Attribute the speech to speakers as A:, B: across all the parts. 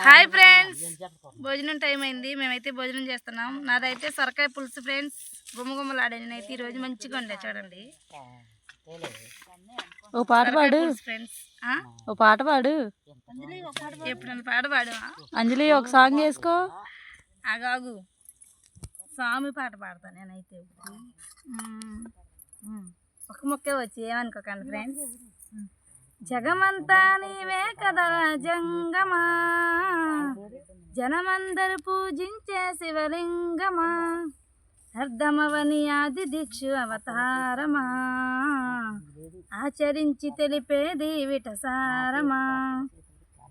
A: Hi friends, భోజనం time అయింది. మేమైతే భోజనం చేస్తున్నాం. నాదైతే సొరకాయ పులుసు ఫ్రెండ్స్, గుమ్మగుమ్మలాడే. నేనైతే ఈరోజు మంచిగా ఉండే చూడండి.
B: ఓ పాట పాడు
A: ఫ్రెండ్స్.
B: ఓ పాట పాడు.
A: ఎప్పుడన్నా పాట పాడు
B: అంజలి, ఒక సాంగ్ వేసుకో.
A: ఆగాగు, స్వామి పాట పాడతా నేనైతే. ఒక ముక్కే వచ్చి ఏమనుకోకండి ఫ్రెండ్స్. జగమంతా నీవే కదా జంగమా, జనమందరు పూజించే శివలింగమా, అర్ధమవని ఆది దీక్షు అవతారమా, ఆచరించి తెలిపేది విటసారమా,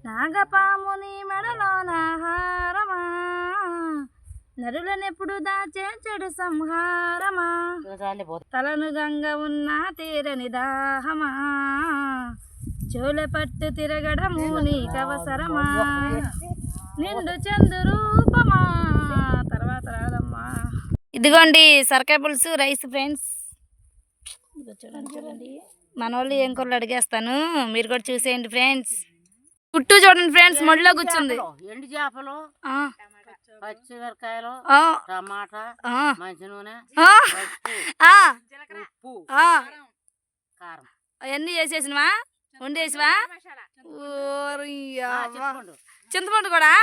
A: నాగపాముని మెడలో నాహారమా, నరులనెప్పుడు దాచే చెడు సంహారమా, తలను గంగ ఉన్న తీరని దాహమా, చోలె పట్టు తిరగడము నీకవసరమా, నిండు చంద్రూపమా తర్వాత రాదమ్మా. ఇదిగోండి సొరకాయ పులుసు రైస్ ఫ్రెండ్స్. చూడండి మన వాళ్ళు ఏం కూరలు అడిగేస్తాను, మీరు కూడా చూసేయండి ఫ్రెండ్స్. కుట్టు చూడండి ఫ్రెండ్స్, మొడిలో కూర్చుంది.
C: ఎండు చేపలు, పచ్చిమిరకాయలు, టమాటా, మంచి నూనె, ఉప్పు, కారం
A: అవన్నీ చేసేసినవా, వండేసివా? చింతపండు కూడా.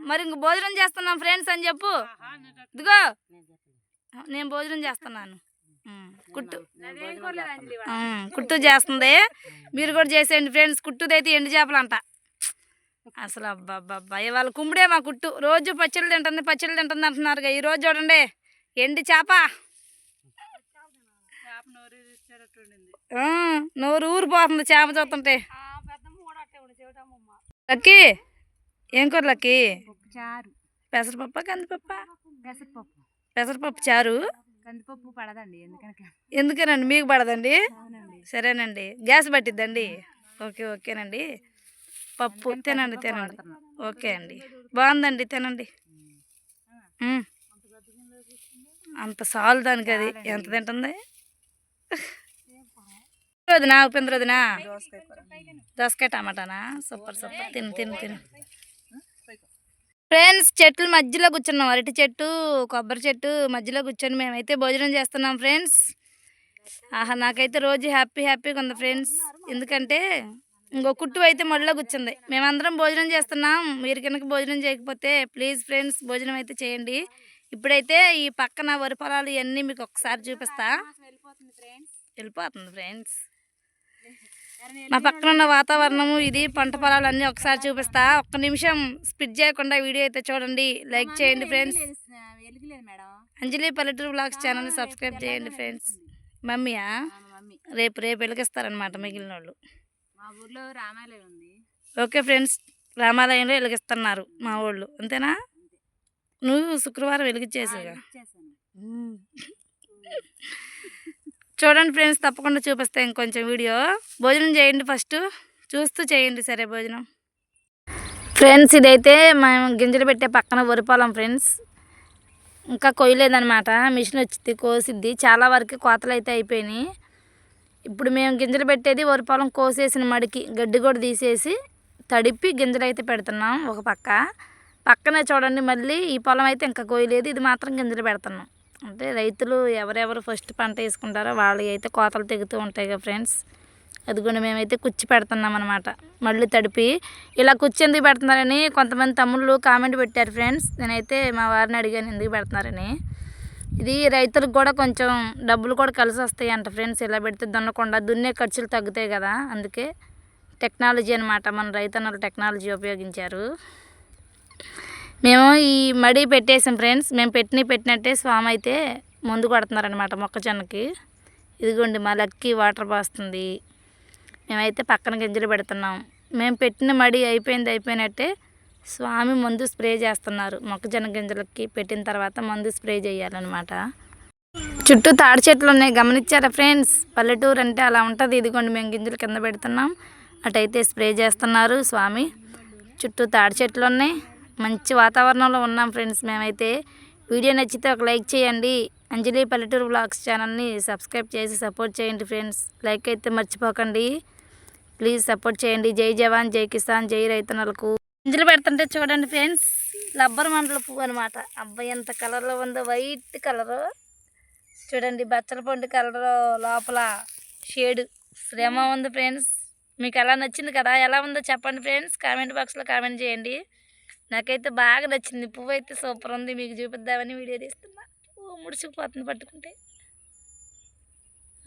A: మరి ఇంక భోజనం చేస్తున్నాం ఫ్రెండ్స్ అని చెప్పు. ఇదిగో నేను భోజనం చేస్తున్నాను. కుట్టు చేస్తుంది, మీరు కూడా చేసేయండి ఫ్రెండ్స్. కుట్టుదైతే ఎండు చేపలు అంట. అసలు అబ్బాబ్బా ఇవాళ కుమ్ముడే మా కుట్టు. రోజు పచ్చళ్ళు తింటుంది అంటున్నారు. ఈ రోజు చూడండి ఎండి చేప, నోరు ఊరిపోతుంది చేప చూస్తుంటే. లక్కీ ఏం కూర లక్కీ? పెసరపప్ప కందిపప్ప? పెసరపప్పు చారు.
B: కందిపప్పు పడదండి.
A: ఎందుకేనండి? మీకు పడదండి? సరేనండి, గ్యాస్ పట్టిద్దండి. ఓకేనండి. పప్పు తినండి. ఓకే అండి, బాగుందండి, తినండి. అంత సాలు దానికి, అది ఎంత తింటుంది? వదినా ఉపేంద్ర వదినా, దోసకాయ టమాటానా? సూపర్ తిను ఫ్రెండ్స్. చెట్లు మధ్యలో కూర్చున్నాం, అరటి చెట్టు కొబ్బరి చెట్టు మధ్యలో కూర్చొని మేమైతే భోజనం చేస్తున్నాం ఫ్రెండ్స్. ఆహా, నాకైతే రోజు హ్యాపీగా ఉంది ఫ్రెండ్స్. ఎందుకంటే ఇంకో కుట్టు అయితే మొదలో కూర్చుంది. మేమందరం భోజనం చేస్తున్నాం. మీరు కనుక భోజనం చేయకపోతే ప్లీజ్ ఫ్రెండ్స్ భోజనం అయితే చేయండి. ఇప్పుడైతే ఈ పక్కన వరి పొలాలు ఇవన్నీ మీకు ఒకసారి చూపిస్తా. వెళ్ళిపోతుంది ఫ్రెండ్స్. మా పక్కన ఉన్న వాతావరణము ఇది, పంట పొలాలన్నీ ఒకసారి చూపిస్తా. ఒక్క నిమిషం స్పిడ్ చేయకుండా వీడియో అయితే చూడండి, లైక్ చేయండి ఫ్రెండ్స్. అంజలి పల్లెటూరు బ్లాగ్స్ ఛానల్ని సబ్స్క్రైబ్ చేయండి ఫ్రెండ్స్. మమ్మీయా? రేపు వెలిగిస్తారనమాట మిగిలిన వాళ్ళు. ఓకే ఫ్రెండ్స్, రామాలయంలో వెలిగిస్తున్నారు మా వాళ్ళు, అంతేనా? నువ్వు శుక్రవారం వెలిగించేసాగా. చూడండి ఫ్రెండ్స్, తప్పకుండా చూపిస్తాను ఇంకొంచెం వీడియో. భోజనం చేయండి ఫస్ట్, చూస్తూ చేయండి. సరే భోజనం ఫ్రెండ్స్. ఇదైతే మేము గింజలు పెట్టే పక్కన వరి పొలం ఫ్రెండ్స్. ఇంకా కొయ్యలేదనమాట, మిషన్ వచ్చింది కోసిద్ది. చాలా వరకు కోతలు అయితే అయిపోయినాయి. ఇప్పుడు మేము గింజలు పెట్టేది వరి పొలం కోసేసిన మడికి గడ్డి కూడా తీసేసి తడిపి గింజలు అయితే పెడుతున్నాం. ఒక పక్కనే చూడండి, మళ్ళీ ఈ పొలం అయితే ఇంకా కోయలేదు, ఇది మాత్రం గింజలు పెడుతున్నాం. అంటే రైతులు ఎవరెవరు ఫస్ట్ పంట వేసుకుంటారో వాళ్ళకి అయితే కోతలు తెగుతూ ఉంటాయి కదా ఫ్రెండ్స్. అదిగోండి మేమైతే కుచ్చి పెడుతున్నాం అనమాట, మళ్ళీ తడిపి. ఇలా కుచ్చి ఎందుకు పెడుతున్నారని కొంతమంది తమ్ముళ్ళు కామెంట్ పెట్టారు ఫ్రెండ్స్. నేనైతే మా వారిని అడిగాను ఎందుకు పెడుతున్నారని. ఇది రైతులకు కూడా కొంచెం డబ్బులు కూడా కలిసి వస్తాయి అంట ఫ్రెండ్స్. ఇలా పెడితే దున్నకుండా దున్నే ఖర్చులు తగ్గుతాయి కదా, అందుకే టెక్నాలజీ అనమాట. మన రైతన్నలు టెక్నాలజీ ఉపయోగించారు. మేము ఈ మడి పెట్టేసాం ఫ్రెండ్స్. మేము పెట్టినట్టే స్వామి అయితే ముందు కొడుతున్నారనమాట మొక్కజొన్నకి. ఇదిగోండి మా లక్కీ వాటర్ పోస్తుంది. మేమైతే పక్కన గింజలు పెడుతున్నాం. మేము పెట్టిన మడి అయిపోయినట్టే స్వామి మందు స్ప్రే చేస్తున్నారు. మొక్కజొన్న గింజలకి పెట్టిన తర్వాత మందు స్ప్రే చేయాలన్నమాట. చుట్టూ తాడి చెట్లు ఉన్నాయి, గమనించారా ఫ్రెండ్స్? పల్లెటూరు అంటే అలా ఉంటుంది. ఇదిగోండి మేము గింజలు కింద పెడుతున్నాం, అటైతే స్ప్రే చేస్తున్నారు స్వామి. చుట్టూ తాడి చెట్లు ఉన్నాయి, మంచి వాతావరణంలో ఉన్నాం ఫ్రెండ్స్. మేమైతే వీడియో నచ్చితే ఒక లైక్ చేయండి. అంజలి పల్లెటూరు బ్లాగ్స్ ఛానల్ని సబ్స్క్రైబ్ చేసి సపోర్ట్ చేయండి ఫ్రెండ్స్. లైక్ అయితే మర్చిపోకండి, ప్లీజ్ సపోర్ట్ చేయండి. జై జవాన్, జై కిసాన్, జై రైతన్నలకు. గింజలు పెడుతుంటే చూడండి ఫ్రెండ్స్, రబ్బర్ మండల పువ్వు అనమాట. అబ్బాయి ఎంత కలర్లో ఉందో, వైట్ కలరు చూడండి, బచ్చల పండు కలర్ లోపల షేడు. శ్రమ ఉంది ఫ్రెండ్స్. మీకు ఎలా నచ్చింది కదా, ఎలా ఉందో చెప్పండి ఫ్రెండ్స్, కామెంట్ బాక్స్లో కామెంట్ చేయండి. నాకైతే బాగా నచ్చింది, పువ్వు అయితే సూపర్ ఉంది. మీకు చూపిద్దామని వీడియో తీస్తున్నా. ముడిచిపోతుంది పట్టుకుంటే.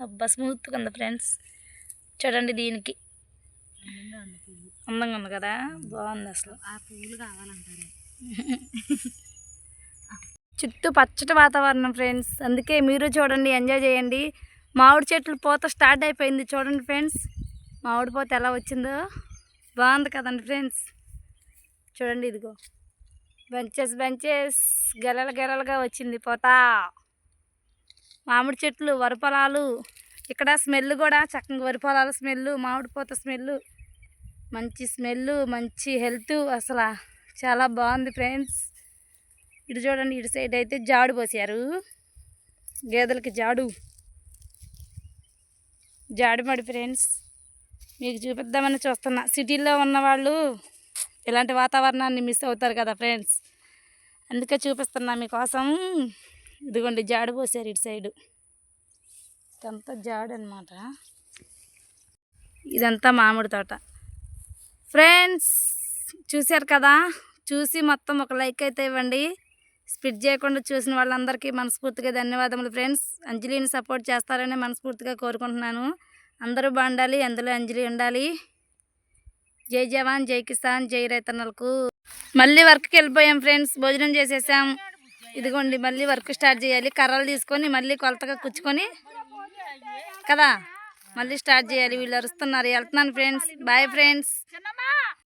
A: అబ్బా స్మూత్గా ఉంది ఫ్రెండ్స్. చూడండి, దీనికి అందంగా ఉంది కదా, బాగుంది అసలు.
B: ఆ పువ్వులు కావాలంటారు.
A: చుట్టూ పచ్చటి వాతావరణం ఫ్రెండ్స్, అందుకే మీరు చూడండి, ఎంజాయ్ చేయండి. మామిడి చెట్లు పూత స్టార్ట్ అయిపోయింది చూడండి ఫ్రెండ్స్. మామిడి పూత ఎలా వచ్చిందో బాగుంది కదండి ఫ్రెండ్స్. చూడండి, ఇదిగో బంచెస్ బంచెస్ గెలలుగా వచ్చింది పూత. మామిడి చెట్లు, వరిపొలాలు, ఇక్కడ స్మెల్ కూడా చక్కగా వరిపొలాల స్మెల్, మామిడి పూత స్మెల్, మంచి స్మెల్, మంచి హెల్త్, అసలు చాలా బాగుంది ఫ్రెండ్స్. ఇటు చూడండి, ఇటు సైడ్ అయితే జాడు పోసారు, గేదెలకి జాడు మడి ఫ్రెండ్స్. మీకు చూపిద్దామని చూస్తున్నా. సిటీల్లో ఉన్నవాళ్ళు ఇలాంటి వాతావరణాన్ని మిస్ అవుతారు కదా ఫ్రెండ్స్, అందుకే చూపిస్తున్నా మీకోసం. ఇదిగోండి, జాడు పోసారు ఇటు సైడు, ఇదంతా జాడు అనమాట. ఇదంతా మామిడి తోట ఫ్రెండ్స్. చూశారు కదా, చూసి మొత్తం ఒక లైక్ అయితే ఇవ్వండి. స్పిడ్ చేయకుండా చూసిన వాళ్ళందరికీ మనస్ఫూర్తిగా ధన్యవాదములు ఫ్రెండ్స్. అంజలిని సపోర్ట్ చేస్తారని మనస్ఫూర్తిగా కోరుకుంటున్నాను. అందరూ బాగుండాలి, అందులో అంజలి ఉండాలి. జై జవాన్, జై కిసాన్, జై రైతన్నలకు. మళ్ళీ వర్క్కి వెళ్ళిపోయాం ఫ్రెండ్స్, భోజనం చేసేసాం. ఇదిగోండి, మళ్ళీ వర్క్ స్టార్ట్ చేయాలి. కర్రలు తీసుకొని మళ్ళీ కొలతగా కుచ్చుకొని కదా మళ్ళీ స్టార్ట్ చేయాలి. వీళ్ళు అరుస్తున్నారు. వెళ్తున్నాను ఫ్రెండ్స్. Bye friends.